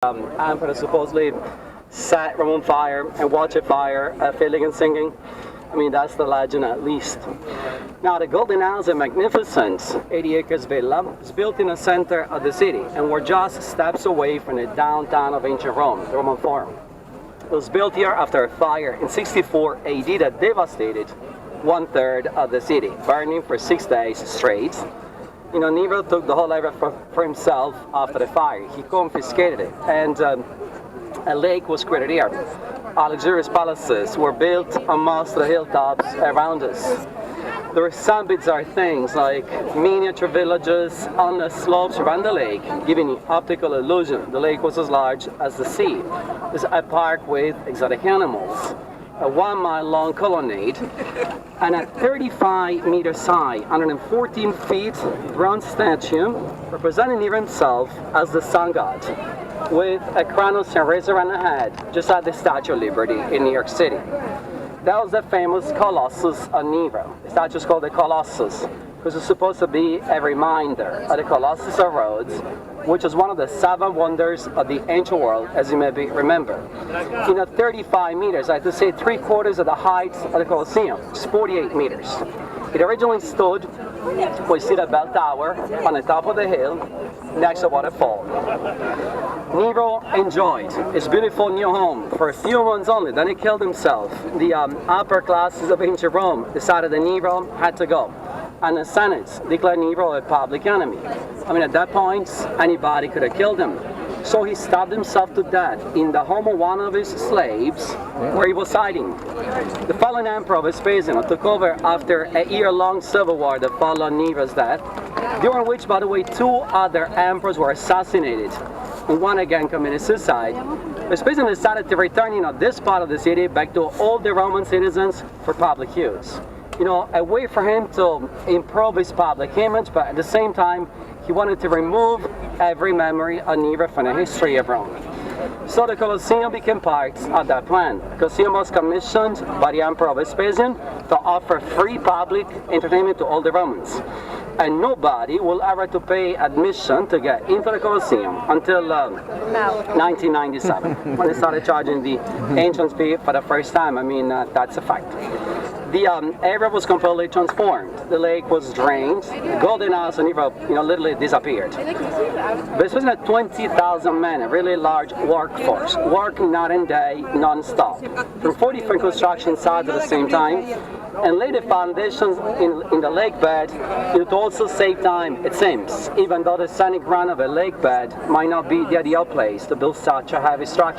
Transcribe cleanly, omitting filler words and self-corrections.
Emperor supposedly set Rome on fire and watched it fire, failing and singing. I mean, that's the legend at least. Now, the Golden House, a magnificent 80 acres villa, is built in the center of the city, and we're just steps away from the downtown of ancient Rome, the Roman Forum. It was built here after a fire in 64 AD that devastated 1/3 of the city, burning for 6 days straight. You know, Nero took the whole area for himself after the fire. He confiscated it, and a lake was created here. Luxurious palaces were built on most of the hilltops around us. There were some bizarre things like miniature villages on the slopes around the lake, giving an optical illusion. The lake was as large as the sea. There's a park with exotic animals, a 1-mile-long colonnade, and a 35-meter high, 114 feet bronze statue representing Nero himself as the sun god, with a Kronos and razor on the head, just like the Statue of Liberty in New York City. That was the famous Colossus of Nero. The statue is called the Colossus because it's supposed to be a reminder of the Colossus of Rhodes, which is one of the 7 wonders of the ancient world, as you maybe remember. You know, 35 meters, I have to say 3/4 of the height of the Colosseum, it's 48 meters. It originally stood, we see the bell tower on the top of the hill, next to a waterfall. Nero enjoyed his beautiful new home for a few months only, then he killed himself. The upper classes of ancient Rome decided that Nero had to go, and the Senate declared Nero a public enemy. I mean, at that point, anybody could have killed him. So he stabbed himself to death in the home of one of his slaves where he was hiding. The fallen emperor Vespasian took over after a year-long civil war that followed Nero's death, during which, by the way, 2 other emperors were assassinated, and one again committed suicide. Vespasian decided to return, this part of the city back to all the Roman citizens for public use. A way for him to improve his public image, but at the same time, he wanted to remove every memory of Nero from the history of Rome. So the Colosseum became part of that plan. The Colosseum was commissioned by the Emperor Vespasian to offer free public entertainment to all the Romans. And nobody will ever have to pay admission to get into the Colosseum until 1997, when they started charging the entrance fee for the first time. I mean, that's a fact. The area was completely transformed. The lake was drained. The Golden House and Nero, literally disappeared. Vespasian had 20,000 men, a really large workforce, working night and day, non-stop, from 4 different construction sites at the same time, and laid the foundations in the lake bed to also save time, it seems, even though the scenic run of a lake bed might not be the ideal place to build such a heavy structure.